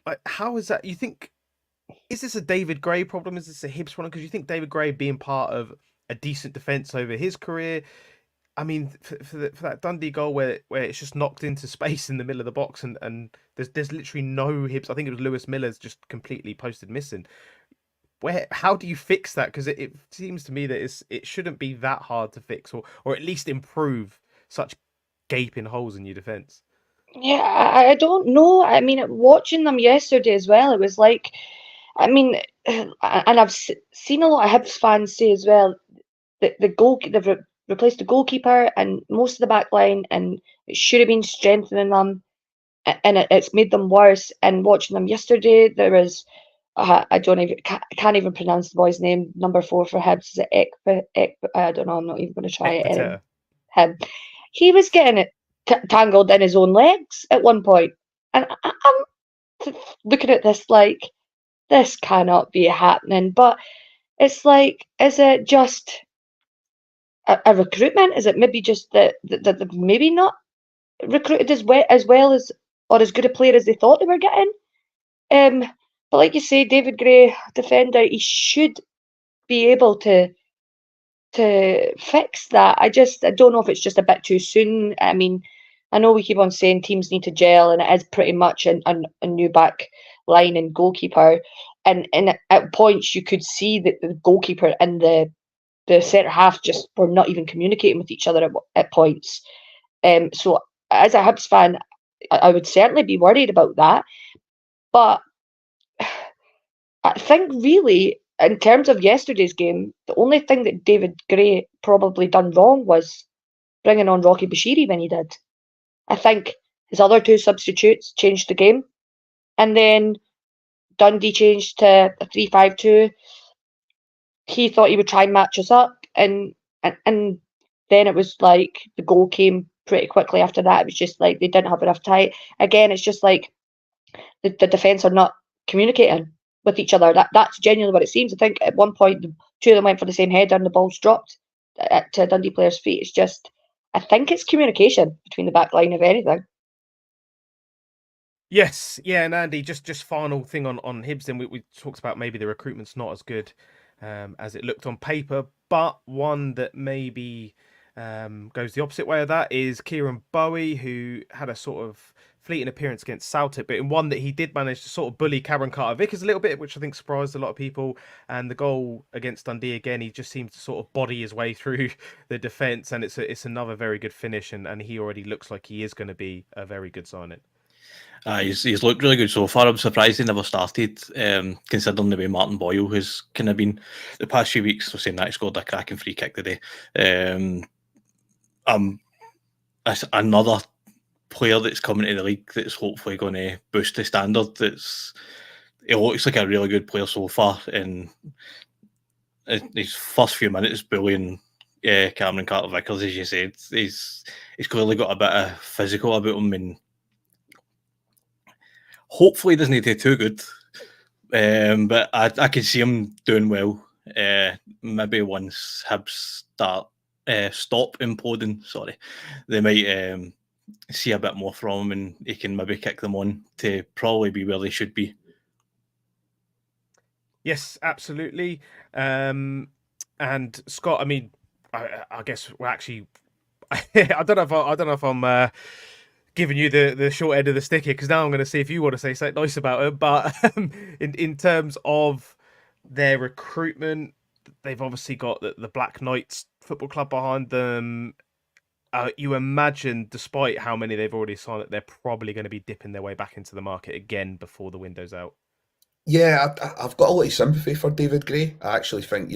like, how is that? You think, is this a David Gray problem? Is this a Hibs problem? Because you think David Gray being part of a decent defense over his career. I mean, for that Dundee goal where it's just knocked into space in the middle of the box, and there's literally no Hibs. I think it was Lewis Miller's just completely posted missing. How do you fix that? Because it seems to me that it shouldn't be that hard to fix, or at least improve such gaping holes in your defence? Yeah, I don't know. I mean, watching them yesterday as well, it was like, I mean, and I've seen a lot of Hibs fans say as well that they've replaced the goalkeeper and most of the back line, and it should have been strengthening them, and it's made them worse. And watching them yesterday, there was I don't even can't even pronounce the boy's name. Number 4 for Hibs, is it I don't know. I'm not even going to try it. Him, he was getting it tangled in his own legs at one point, and I'm looking at this like this cannot be happening. But it's like, is it just a recruitment? Is it maybe just that they've maybe not recruited as well as or as good a player as they thought they were getting? But like you say, David Gray, defender, he should be able to fix that. I don't know if it's just a bit too soon. I mean, I know we keep on saying teams need to gel, and it is pretty much a new back line and goalkeeper. And at points you could see that the goalkeeper and the centre half just were not even communicating with each other at points. So as a Hibs fan, I would certainly be worried about that. But I think really, in terms of yesterday's game, the only thing that David Gray probably done wrong was bringing on Rocky Bashiri when he did. I think his other 2 substitutes changed the game, and then Dundee changed to a 3-5-2. He thought he would try and match us up, and then it was like the goal came pretty quickly after that. It was just like they didn't have enough time. Again, it's just like the defence are not communicating with each other. That's genuinely what it seems. I think at one point the 2 of them went for the same header and the ball's dropped to Dundee players' feet. It's just, I think it's communication between the back line, if anything. Yes, yeah, and Andy, just final thing on Hibs. Then we talked about maybe the recruitment's not as good as it looked on paper, but one that maybe goes the opposite way of that is Kieran Bowie, who had a sort of fleeting appearance against Celtic, but in one that he did manage to sort of bully Cameron Carter-Vickers a little bit, which I think surprised a lot of people. And the goal against Dundee again, he just seems to sort of body his way through the defence, and it's another very good finish, and he already looks like he is going to be a very good signing. He's looked really good so far. I'm surprised he never started, considering the way Martin Boyle has kind of been the past few weeks. We're saying that he scored a cracking free kick today. Another player that's coming to the league that's hopefully going to boost the standard. It looks like a really good player so far. In his first few minutes, bullying Cameron Carter-Vickers, as you said, he's clearly got a bit of physical about him, and hopefully he doesn't do too good. But I can see him doing well. Maybe once Hibs stop imploding, they might see a bit more from him, and he can maybe kick them on to probably be where they should be. Yes, absolutely. And Scott, I mean, I guess we're actually. I don't know if I'm giving you the short end of the stick here, because now I'm going to see if you want to say something nice about it. But in terms of their recruitment, they've obviously got the Black Knights Football Club behind them. You imagine, despite how many they've already signed, that they're probably going to be dipping their way back into the market again before the window's out. Yeah, I've got a lot of sympathy for David Gray. I actually think,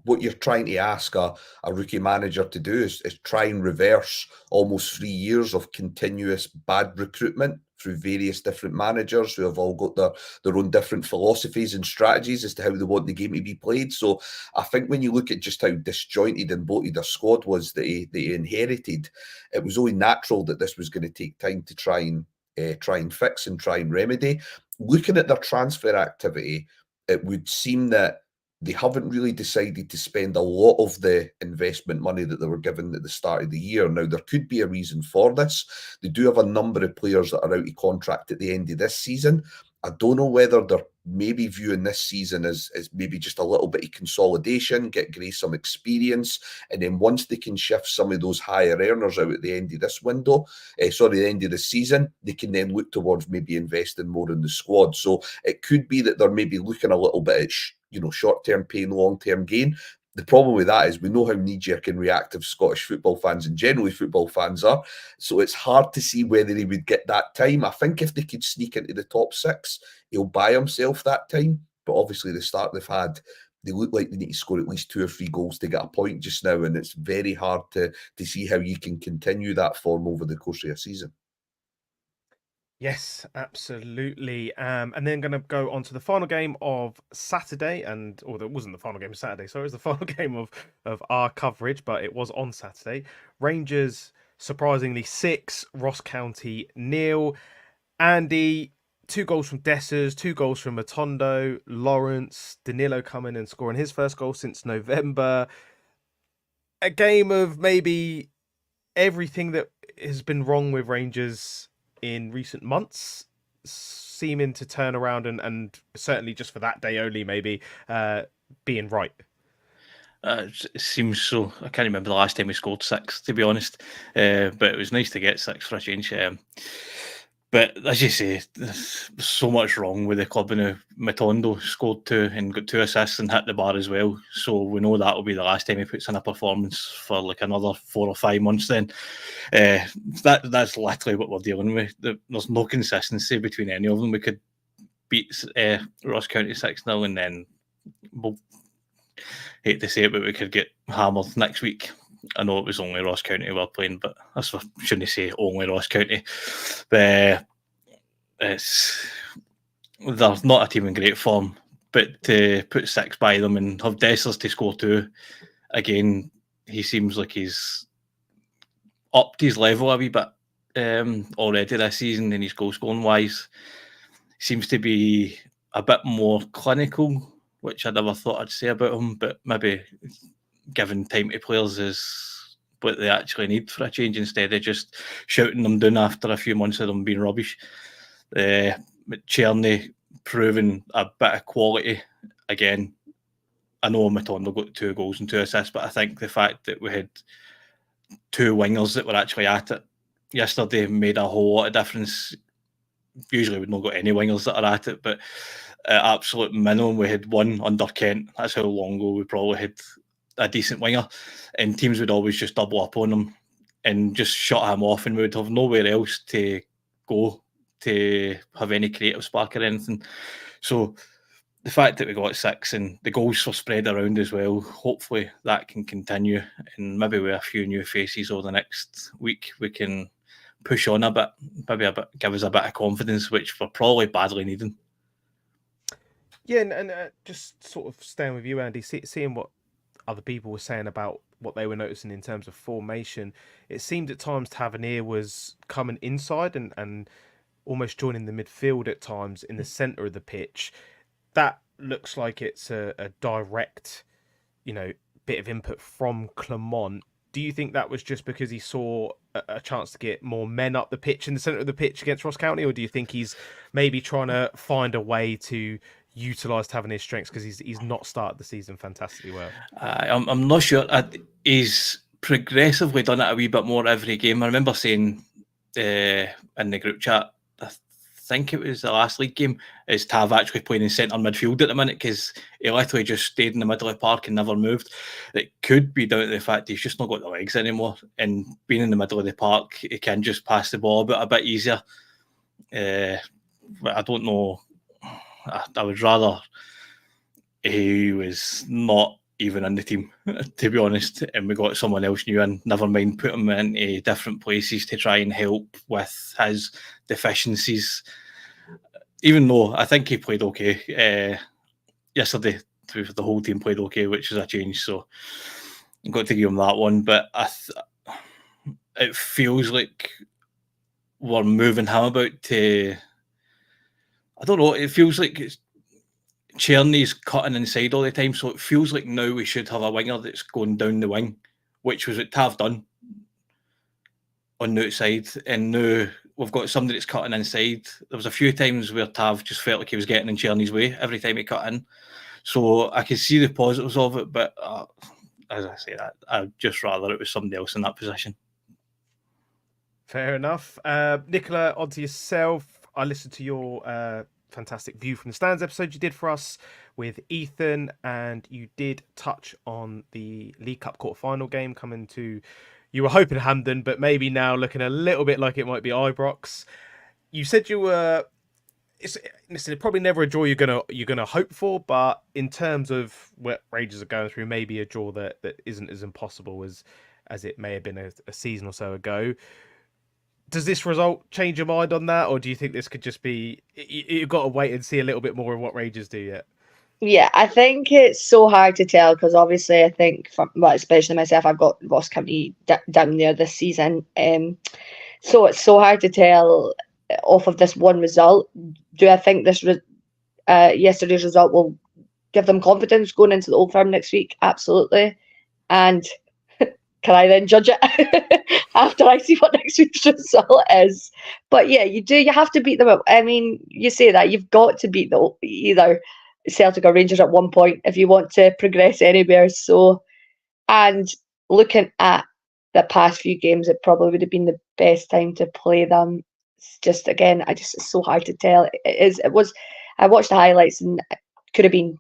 what you're trying to ask a rookie manager to do is try and reverse almost 3 years of continuous bad recruitment through various different managers who have all got their own different philosophies and strategies as to how they want the game to be played. So I think when you look at just how disjointed and bloated their squad was that he inherited, it was only natural that this was going to take time to try and fix and try and remedy. Looking at their transfer activity, it would seem that they haven't really decided to spend a lot of the investment money that they were given at the start of the year. Now, there could be a reason for this. They do have a number of players that are out of contract at the end of this season. I don't know whether they're maybe viewing this season as maybe just a little bit of consolidation, get Gray some experience, and then once they can shift some of those higher earners out at the end of this window, the end of the season, they can then look towards maybe investing more in the squad. So it could be that they're maybe looking a little bit at short-term pain, long-term gain. the problem with that is we know how knee-jerk and reactive Scottish football fans and generally football fans are. So it's hard to see whether he would get that time. I think if they could sneak into the top 6, he'll buy himself that time. But obviously the start they've had, they look like they need to score at least 2 or 3 goals to get a point just now. And it's very hard to see how you can continue that form over the course of a season. Yes, absolutely. And then going to go on to the final game of Saturday, or that wasn't the final game of Saturday. Sorry, it was the final game of our coverage, but it was on Saturday. Rangers surprisingly 6, Ross County 0. Andy, 2 goals from Dessers, 2 goals from Matondo, Lawrence, Danilo coming and scoring his first goal since November. A game of maybe everything that has been wrong with Rangers in recent months seeming to turn around and certainly just for that day only maybe being right. It seems so. I can't remember the last time we scored 6, to be honest, but it was nice to get 6 for a change. But as you say, there's so much wrong with the club. And Matondo scored 2 and got 2 assists and hit the bar as well. So we know that will be the last time he puts in a performance for like another 4 or 5 months then. That's literally what we're dealing with. There's no consistency between any of them. We could beat Ross County 6-0 and then we'll hate to say it, but we could get hammered next week. I know it was only Ross County we were playing, but I shouldn't say only Ross County. They're not a team in great form, but to put 6 by them and have Dessers to score 2, again, he seems like he's upped his level a wee bit already this season in his goal scoring wise. Seems to be a bit more clinical, which I never thought I'd say about him, but maybe giving time to players is what they actually need for a change instead of just shouting them down after a few months of them being rubbish. Czerny proving a bit of quality again. I know Matondo got 2 goals and 2 assists, but I think the fact that we had 2 wingers that were actually at it yesterday made a whole lot of difference. Usually we've not got any wingers that are at it, but at absolute minimum we had 1 under Kent. That's how long ago we probably had a decent winger, and teams would always just double up on him and just shut him off, and we would have nowhere else to go to have any creative spark or anything. So the fact that we got 6 and the goals were spread around as well, hopefully that can continue, and maybe with a few new faces over the next week we can push on a bit, maybe give us a bit of confidence, which we're probably badly needing. Yeah, and just sort of staying with you, Andy, seeing what other people were saying about what they were noticing in terms of formation, it seemed at times Tavernier was coming inside and almost joining the midfield at times in the centre of the pitch. That looks like it's a direct, bit of input from Clement. Do you think that was just because he saw a chance to get more men up the pitch in the centre of the pitch against Ross County, or do you think he's maybe trying to find a way to utilise Tavernier's strengths because he's not started the season fantastically well? I'm not sure. He's progressively done it a wee bit more every game. I remember saying in the group chat, I think it was the last league game, is Tav actually playing in centre midfield at the minute because he literally just stayed in the middle of the park and never moved. It could be down to the fact he's just not got the legs anymore, and being in the middle of the park, he can just pass the ball a bit easier. But I don't know. I would rather he was not even in the team, to be honest, and we got someone else new in. Never mind put him into different places to try and help with his deficiencies. Even though I think he played okay yesterday, the whole team played okay, which is a change. So I've got to give him that one. But it feels like we're moving him about to. I don't know. It feels like Czerny's cutting inside all the time, so it feels like now we should have a winger that's going down the wing, which was what Tav done on the outside, and now we've got somebody that's cutting inside. There was a few times where Tav just felt like he was getting in Czerny's way every time he cut in, so I can see the positives of it, but as I say, I'd just rather it was somebody else in that position. Fair enough. Nicola, on to yourself. I listened to your fantastic View from the Stands episode you did for us with Ethan, and you did touch on the League Cup quarter-final game coming to, you were hoping Hampden, but maybe now looking a little bit like it might be Ibrox. You said you were, it's probably never a draw you're gonna hope for, but in terms of what Rangers are going through, maybe a draw that isn't as impossible as it may have been a season or so ago. Does this result change your mind on that, or do you think this could just be, you've got to wait and see a little bit more of what Rangers do yet? Yeah, I think it's so hard to tell because obviously I think, especially myself, I've got Ross County down there this season. So it's so hard to tell off of this one result. Do I think this yesterday's result will give them confidence going into the Old Firm next week? Absolutely. And can I then judge it after I see what next week's result is? But yeah, you have to beat them up. I mean, you say that, you've got to beat either Celtic or Rangers at one point if you want to progress anywhere. So, and looking at the past few games, it probably would have been the best time to play them. It's just, again, it's so hard to tell. I watched the highlights and it could have been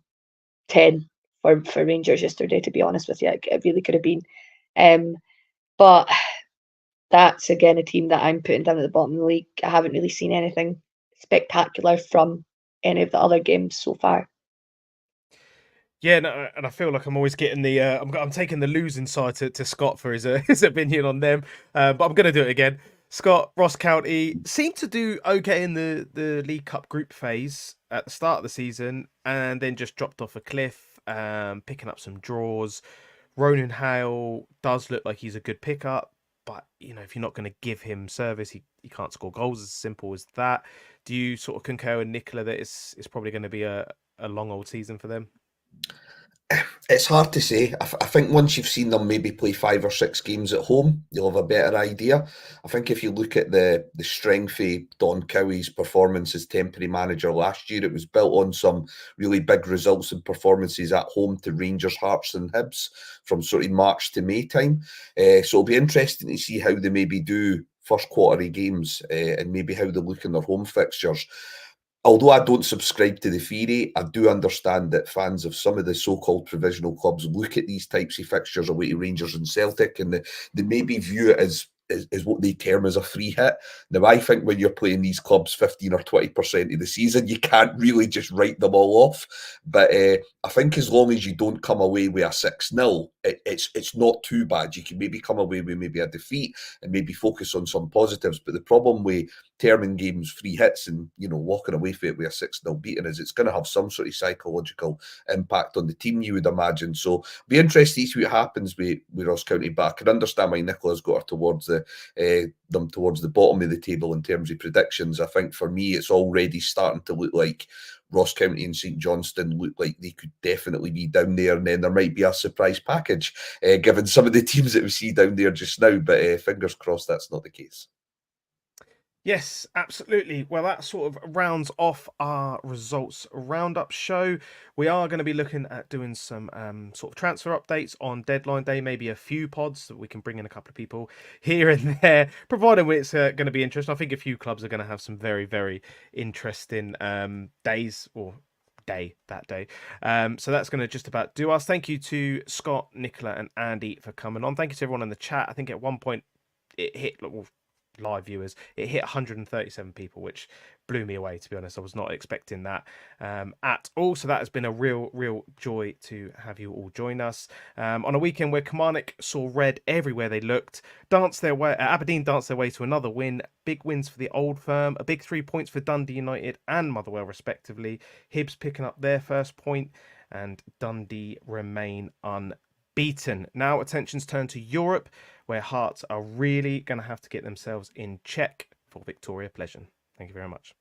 10 for Rangers yesterday, to be honest with you. It really could have been. But that's, again, a team that I'm putting down at the bottom of the league. I haven't really seen anything spectacular from any of the other games so far. Yeah, no, and I feel like I'm always getting the I'm taking the losing side to Scott for his his opinion on them, but I'm going to do it again. Scott, Ross County seemed to do okay in the League Cup group phase at the start of the season, and then just dropped off a cliff, picking up some draws. Ronan Hale does look like he's a good pickup, but if you're not going to give him service, he can't score goals. As simple as that. Do you sort of concur with Nicola that it's probably going to be a long old season for them? It's hard to say. I think once you've seen them maybe play 5 or 6 games at home, you'll have a better idea. I think if you look at the strength of Don Cowie's performance as temporary manager last year, it was built on some really big results and performances at home to Rangers, Hearts and Hibs from sort of March to May time. So it'll be interesting to see how they maybe do first quarter games and maybe how they look in their home fixtures. Although I don't subscribe to the theory, I do understand that fans of some of the so-called provisional clubs look at these types of fixtures away to Rangers and Celtic and they maybe view it as what they term as a free hit. Now, I think when you're playing these clubs 15 or 20% of the season, you can't really just write them all off. But I think as long as you don't come away with a 6-0, it's not too bad. You can maybe come away with maybe a defeat and maybe focus on some positives. But the problem with terming games free hits and walking away from it with a 6-0 beating is it's going to have some sort of psychological impact on the team, you would imagine. So be interested to see what happens with Ross County. But I can understand why Nicola's got her towards them towards the bottom of the table in terms of predictions. I think for me it's already starting to look like Ross County and St Johnstone look like they could definitely be down there, and then there might be a surprise package given some of the teams that we see down there just now, but fingers crossed that's not the case. Yes, absolutely. Well, that sort of rounds off our results roundup show. We are going to be looking at doing some sort of transfer updates on deadline day, maybe a few pods so we can bring in a couple of people here and there, providing it's going to be interesting. I think a few clubs are going to have some very, very interesting days or that day. So that's going to just about do us. Thank you to Scott, Nicola and Andy for coming on. Thank you to everyone in the chat. I think at one point it hit... live viewers, it hit 137 people, which blew me away, to be honest. I was not expecting that at all. So that has been a real joy to have you all join us on a weekend where Kilmarnock saw red everywhere they looked. Aberdeen danced their way to another win. Big wins for the Old Firm, a big 3 points for Dundee United and Motherwell respectively. Hibs picking up their first point and Dundee remain unbeaten. Now attention's turned to Europe, where Hearts are really going to have to get themselves in check for Victoria Pleasant. Thank you very much.